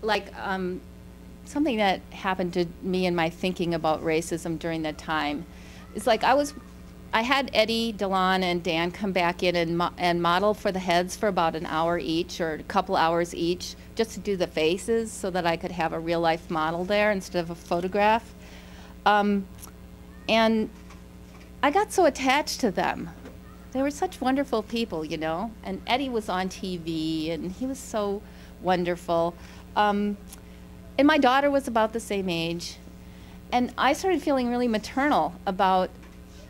like something that happened to me in my thinking about racism during that time. It's like I had Eddie, DeLon, and Dan come back in and model for the heads for about an hour each or a couple hours each, just to do the faces so that I could have a real life model there instead of a photograph. And I got so attached to them. They were such wonderful people, you know. And Eddie was on TV, and he was so wonderful. And my daughter was about the same age. And I started feeling really maternal about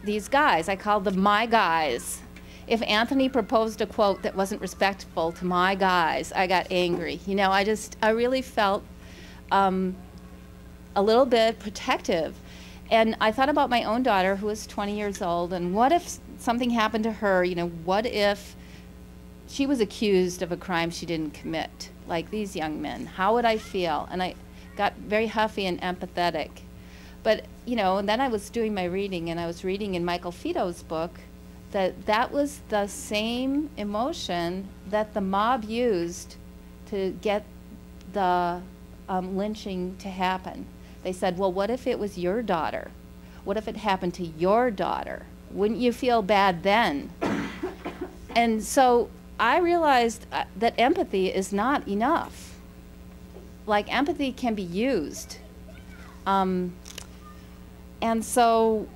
these guys. I called them my guys. If Anthony proposed a quote that wasn't respectful to my guys, I got angry. You know, I really felt a little bit protective. And I thought about my own daughter, who was 20 years old, and what if something happened to her? You know, what if she was accused of a crime she didn't commit, like these young men? How would I feel? And I got very huffy and empathetic. But, you know, and then I was doing my reading, and I was reading in Michael Fido's book that was the same emotion that the mob used to get the lynching to happen. They said, well, what if it was your daughter? What if it happened to your daughter? Wouldn't you feel bad then? And so I realized that empathy is not enough. Like, empathy can be used. And so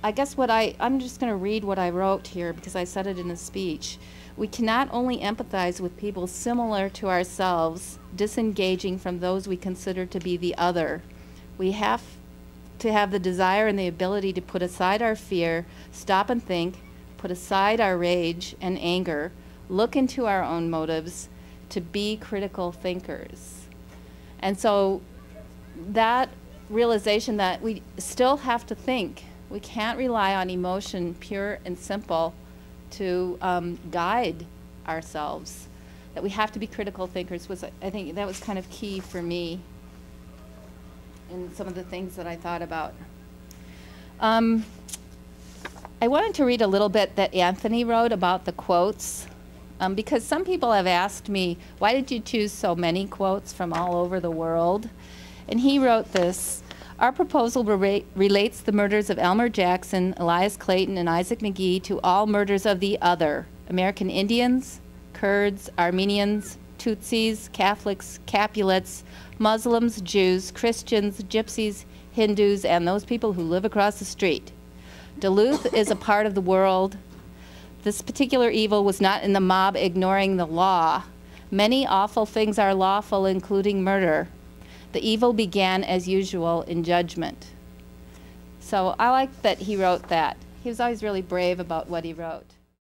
I guess I'm just going to read what I wrote here because I said it in a speech. We cannot only empathize with people similar to ourselves, disengaging from those we consider to be the other. We have to have the desire and the ability to put aside our fear, stop and think, put aside our rage and anger, look into our own motives, to be critical thinkers. And so that realization that we still have to think. We can't rely on emotion, pure and simple, to guide ourselves. That we have to be critical thinkers I think that was kind of key for me in some of the things that I thought about. I wanted to read a little bit that Anthony wrote about the quotes, because some people have asked me, why did you choose so many quotes from all over the world? And he wrote this: our proposal relates the murders of Elmer Jackson, Elias Clayton, and Isaac McGee to all murders of the other: American Indians, Kurds, Armenians, Tutsis, Catholics, Capulets, Muslims, Jews, Christians, Gypsies, Hindus, and those people who live across the street. Duluth is a part of the world. This particular evil was not in the mob ignoring the law. Many awful things are lawful, including murder. The evil began, as usual, in judgment. So I like that he wrote that. He was always really brave about what he wrote.